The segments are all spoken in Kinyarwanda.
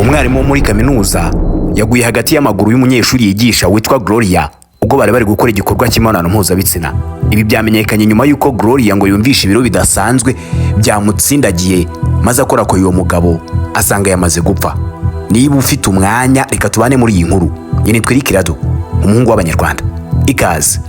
Umwarimu wo muri kaminuza yaguye hagati y'amaguru y'umunyeshuri yigisha witwa Gloria ubwo bari gukora igikorwa cy'imibonano mpuzabitsina. Ibi byamenyekanye nyuma y'uko Gloria ngo yumvishe ibiro bidasanzwe byamutsindagiye maze akora ko uwo mugabo asanga yamaze gupfa. Niba ufite umwanya reka tubane muri iyi nkuru. Yene twirikirado umuhungu w'Abanyarwanda. Ikaze.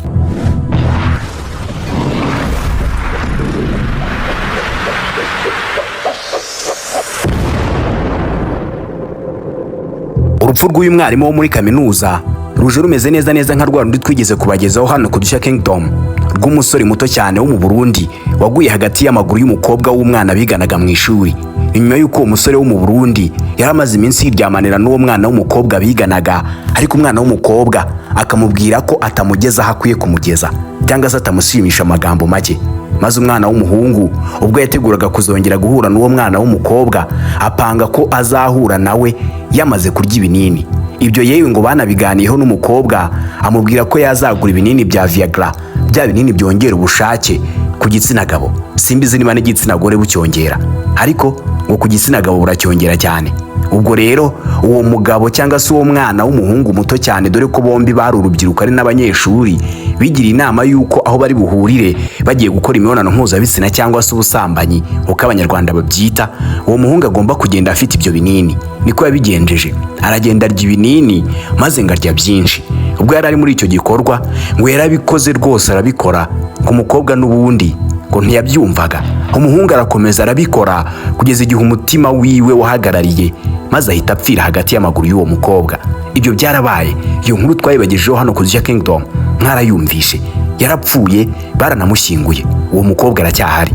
Urupfu rw'uyu mwarimu wo muri kaminuza ruje rumeze neza nka rwa rundi twigeze kubagezaho hano ku Dusha Kingdom rw'umusore muto cyane wo mu Burundi waguye hagati y'amaguru y'umukobwa w'umwana biganaga mu ishuri. Nyuma y'uko umusore wo mu Burundi yaramaze iminsi yiryamanira n'uwo mwana w'umukobwa biganaga, ariko umwana w'umukobwa akamubwira ko atamugeza aho akwiye kumugeza cyangwa se atamushimisha amagambo make. Maze umwana w'umuhungu ubwo yateguraga kuzongera guhura n'uwo mwana w'umukobwa apanga ko azahura nawe yamaze kurya ibinini. Ibyo yewe ngo banabiganiyeho n'umukobwa amubwira ko yazagura ibinini bya Viagra, bya binini byongera ubushake ku gitsina gabo. Simbizi niba n'igitsina gore bucyongera, ariko ngo ku gitsina gabo buracyongera cyane. Ubwo rero uwo mugabo cyangwa se uwo mwana w'umuhungu muto cyane, dore ko bombi bari urubyiruko ari n'abanyeshuri, bigiriye inama y'uko aho bari buhurire bagiye gukora imibonano mpuzabitsina cyangwa se ubusambanyi uko Abanyarwanda babyita, uwo muhungu agomba kugenda afite ibyo binini. Niko yabigenjeje, aragenda arya ibinini maze ngarya byinshi. Ubwo yari ari muri icyo gikorwa ngo yarabikoze rwose, arabikora ku mukobwa n'ubundi ngo ntiyabyumvaga. Umuhungu arakomeza arabikora kugeza igihe umutima wiwe wahagarariye maze ahita apfira hagati y'amaguru y'uwo mukobwa. Ibyo byarabaye, iyo nkuru twayibagejeho hano ku Dusha Kingdom mwarayumvishe. Yarapfuye, baranamushyinguye, uwo mukobwa aracyahari.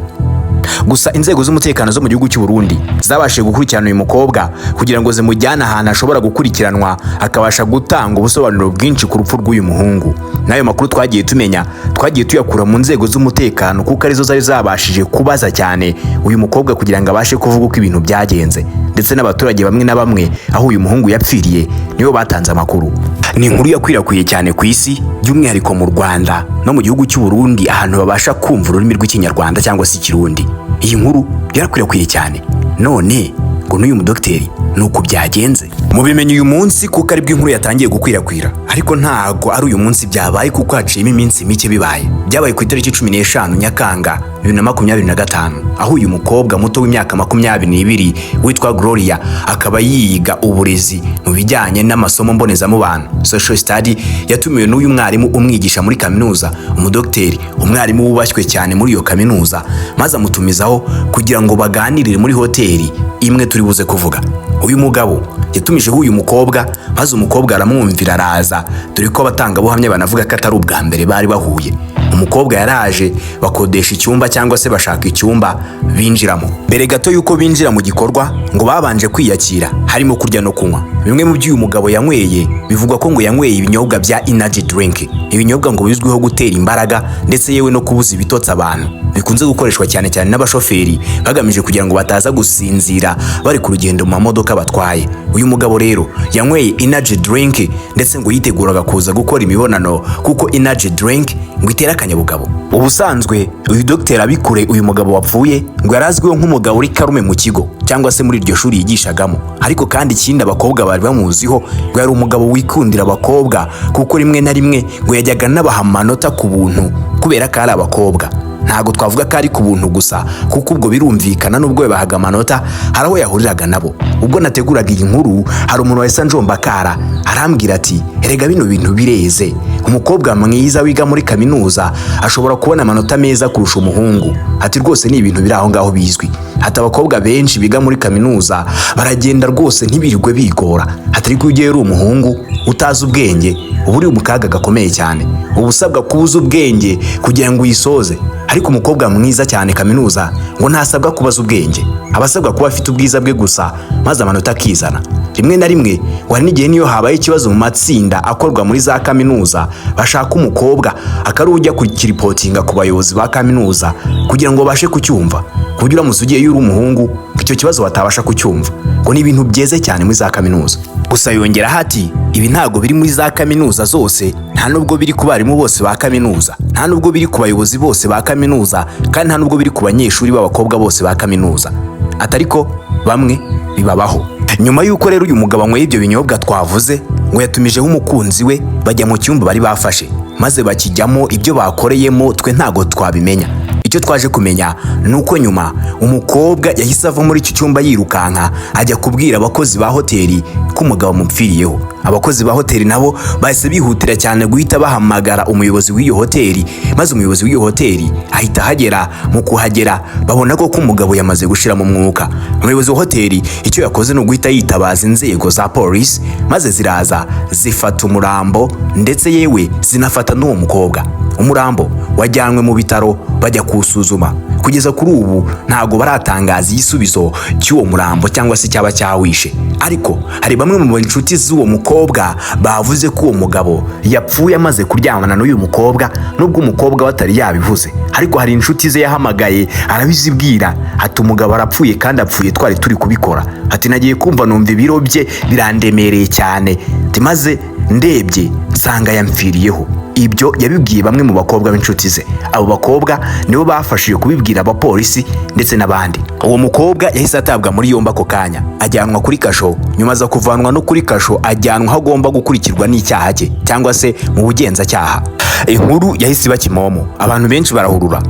Gusa inzego z'umutekano zo mu gihugu cy'u Burundi zabashije gukurikirana uyu mukobwa kugira ngo zimujyane ahantu ashobora gukurikiranwa akabasha gutanga ubusobanuro bwinshi ku rupfu rw'uyu muhungu. Nayo makuru twagiye tuyakura mu nzego z'umutekano kuko arizo zari zabashije kubaza cyane uyu mukobwa kugira ngo abashe kuvuga uko ibintu byagenze, ndetse n'abaturage bamwe na bamwe aho uyu muhungu yapfiriye nibo batanze amakuru. Ni inkuru yakwirakwiye cyane ku isi, by'umwihariko mu Rwanda no mu gihugu cy'u Burundi ahantu babasha kumva ururimi rw'Ikinyarwanda cyangwa se Ikirundi. Iyi nkuru yarakwirakwiye cyane. None ngo n'uyu mudokiteri nuko byagenze mubimenye uyu munsi kuko ari bwo inkuru yatangiye gukwirakwira, ariko ntago ari uyu munsi byabaye kuko haciyemo iminsi mike bibaye. Byabaye ku itariki 15 Nyakanga 2025 aho uyu mukobwa muto w'imyaka 22 witwa Gloria akaba yiga uburezi mu bijyanye n'amasomo mbonezamubano social study, yatumiwe n'uyu mwarimu umwigisha muri kaminuza, umudokiteri, umwarimu wubashywe cyane muri iyo kaminuza, maze amutumizaho kugira ngo baganirire muri hoteli imwe turi buze kuvuga. Uyu mugabo yatumijeho uyu mukobwa maze umukobwa aramwumvira araza, dore ko abatangabuhamya banavuga ko atari ubwa mbere bari bahuye. Umukobwa yaraje bakodesha icyumba cyangwa se bashaka icyumba binjiramo. Mbere gato yuko binjira mu gikorwa ngo babanje kwiyakira, harimo kurya no kunywa. Bimwe mu by'uyu mugabo yanyweye bivugwa ko ngo yanyweye ibinyobwa bya energy drink, ibinyobwa ngo bizwiho gutera imbaraga ndetse yewe no kubuza ibitotsi abantu, bikunze gukoreshwa cyane n'abashoferi bagamije kugira ngo bataza gusinzira bari ku rugendo mu mamodoka batwaye. Uyu mugabo rero yanyweye energy drink ndetse ngo yiteguraga kuza gukora imibonano kuko energy drink ngo itera akanyabugabo. Ubusanzwe uyu Dr. Abikure, uyu mugabo wapfuye, ngo yarazwiho nk'umugabo uri karume mu kigo cyangwa se muri iryo shuri yigishagamo, ariko kandi ikindi abakobwa bari bamuziho ngo yari umugabo wikundira abakobwa kuko rimwe na rimwe ngo yajyaga nabaha amanota ku buntu kubera ko ari abakobwa. Ntago twavuga ko ari ku buntu gusa kuko ubwo birumvikana n'ubwo yabahaga amanota hari aho yahuriraga nabo. Ubwo nateguraga iyi nkuru hari umuntu wahise njombakara arambwira ati erega bino bintu bireze, umukobwa mwiza wiga muri kaminuza ashobora kubona amanota meza kurusha umuhungu. Ati rwose ni ibintu biri aho ngaho bizwi. Ati abakobwa benshi biga muri kaminuza baragenda rwose ntibirirwe bigora. Ati ariko ugiye uri umuhungu utazi ubwenge uba uri mu kaga gakomeye cyane, uba usabwa kubuza ubwenge kugira ngo uyisoze. Ariko umukobwa mwiza cyane kaminuza ngo ntasabwa kubaza ubwenge, abasabwa kuba afite ubwiza bwe gusa maze amanota akizana. Rimwe na rimwe wari n'igihe niyo habaye ikibazo mu matsinda akorwa muri za kaminuza bashaka umukobwa akarujya kukiripotinga ku bayobozi ba kaminuza kugira ngo bashe kucyumva, kugira uramutse ugiye yuri umuhungu icyo kibazo batabasha kucyumva. Ngo ni ibintu byeze cyane muri za kaminuza. Gusa yongera hati ibi ntago biri muri za kaminuza zose, nta nubwo biri ku barimu bose ba kaminuza, nta nubwo biri ku bayobozi bose ba kaminuza, kandi nta nubwo biri ku banyeshuri b'abakobwa bose ba kaminuza. Atariko bamwe bibabaho. Nyuma y'uko rero uyu mugabo anyweye ibyo binyobwa twavuze, ngo yatumijeho umukunzi we bajya mu cyumba bari bafashe, maze bakijyamo ibyo bakoreyemo twe ntago twabimenya. Icyo twaje kumenya nuko nyuma umukobwa yahise ava muri icyo cyumba yirukanka ajya kubwira abakozi ba hoteli ko umugabo amupfiriyeho. Abakozi ba hoteli nabo bahise bihutira cyane guhita bahamagara umuyobozi w'iyo hoteli, maze umuyobozi w'iyo hoteli ahita hagera. Mu kuhagera babona ko umugabo yamaze gushira mu mwuka. Umuyobozi wa hoteli icyo yakoze no guhita yitabaza inzego za polisi, maze ziraza zifata umurambo ndetse yewe zinafata n'uwo mukobwa. Umurambo wajyanwe mu bitaro bajya kuwusuzuma. Kugeza kuri ubu ntago baratangaza igisubizo cy'uwo murambo cyangwa se cyaba cyawishe, ariko hari bamwe mu inshuti z'uwo mukobwa bavuze ko uwo mugabo yapfuye amaze kuryamana n'uyu mukobwa, nubwo umukobwa batari yabivuze. Ariko hari inshuti ze yahamagaye arabizibwira, ati umugabo arapfuye kandi apfuye twari turi kubikora. Ati nagiye kumva numva ibiro bye birandemereye cyane, maze ndebye nsanga yamfiriyeho. Ibyo yabibwiye bamwe mu bakobwa b'inshuti ze. Abo bakobwa nibo bafashije kubibwira abapolisi ndetse n'abandi. Uwo mukobwa yahise atabwa muri yombi ako kanya, ajyanwa kuri kasho. Nyuma aza kuvanwa no kuri kasho ajyanwa aho agomba gukurikirwa n'icyaha cye cyangwa se mu bugenzacyaha. Inkuru yahise iba kimomo, abantu benshi barahurura,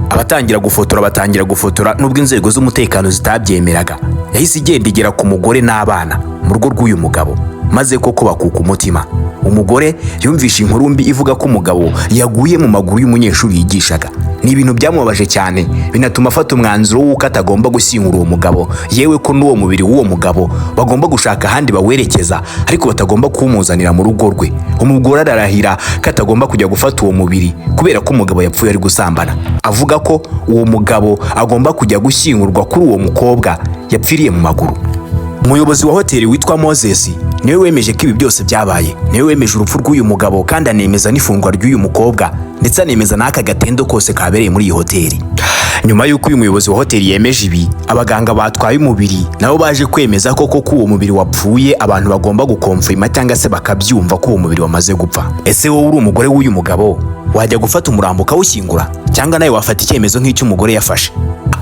batangira gufotora nubwo inzego z'umutekano zitabyemeraga. Yahise igenda igera ku mugore n'abana mu rugo rw'uyu mugabo, maze koko bakuka umutima. Umugore yumvisha inkuru mbi ivuga ko umugabo yaguye mu maguru y'umunyeshuri yigishaga. Ni ibintu byamubabaje cyane, binatuma afata umwanzuro w'uko atagomba gushyingura uwo mugabo, yewe ko n'uwo mubiri w'uwo mugabo bagomba gushaka ahandi bawerekeza, ariko batagomba kuwumuzanira mu rugo rwe. Umugore ararahira ko atagomba kujya gufata uwo mubiri kubera ko umugabo yapfuye ari gusambana, avuga ko uwo mugabo agomba kujya gushyingurwa kuri uwo mukobwa yapfiriye mu maguru. Umuyobozi wa hoteli witwa Moses niwe wemeje ko ibi byose byabaye, niwe wemeje urupfu rw'uyu mugabo kandi anemeza n'ifungwa ry'uyu mukobwa, ndetse anemeza n'aka gatendo kose kabereye muri iyi hoteli. Nyuma y'uko uyu muyobozi wa hoteli yemeje ibi, abaganga batwaye umubiri nabo baje kwemeza ko uwo mubiri wapfuye abantu bagomba gukonfirma cyangwa se bakabyumva ko uwo mubiri wamaze gupfa. Ese wowe uri umugore w'uyu mugabo wajya gufata umurambo ukawushyingura, cyangwa nawe wafata icyemezo nk'icyo umugore yafashe?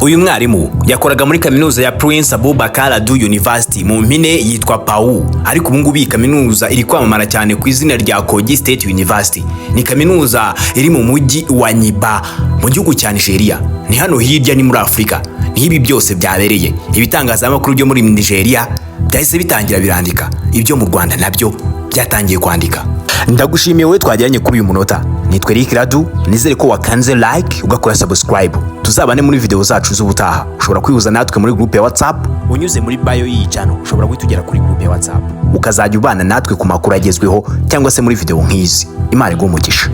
Uyu mwarimu yakoraga muri kaminuza ya Prince Abubakar University, mu mpine yitwa PAU, ariko ubu ngubu iyi kaminuza iri kwamamara cyane ku izina rya Kogi State University. Ni kaminuza iri mu mujyi wa Nyiba mu gihugu cya Nigeria. Ni hano hirya ni muri Afurika. Ni ibi byose byabereye. Ibitangazamakuru byo muri Nigeria byahise bitangira birandika, ibyo mu Rwanda nabyo byatangiye kwandika. Ndagushimiye wowe twajyanye kuri uyu munota. Nitwe Rick Radu, nizere ko wakanze like ugakora subscribe. Tuzabane muri video zacu z'ubutaha. Ushobora kwihuza natwe muri group ya WhatsApp unyuze muri bio y'iyi channel. Ushobora guhita kuri group ya WhatsApp ukazajya ubana natwe ku makuru agezweho cyangwa se muri video nk'izi. Imana iguhe umugisha.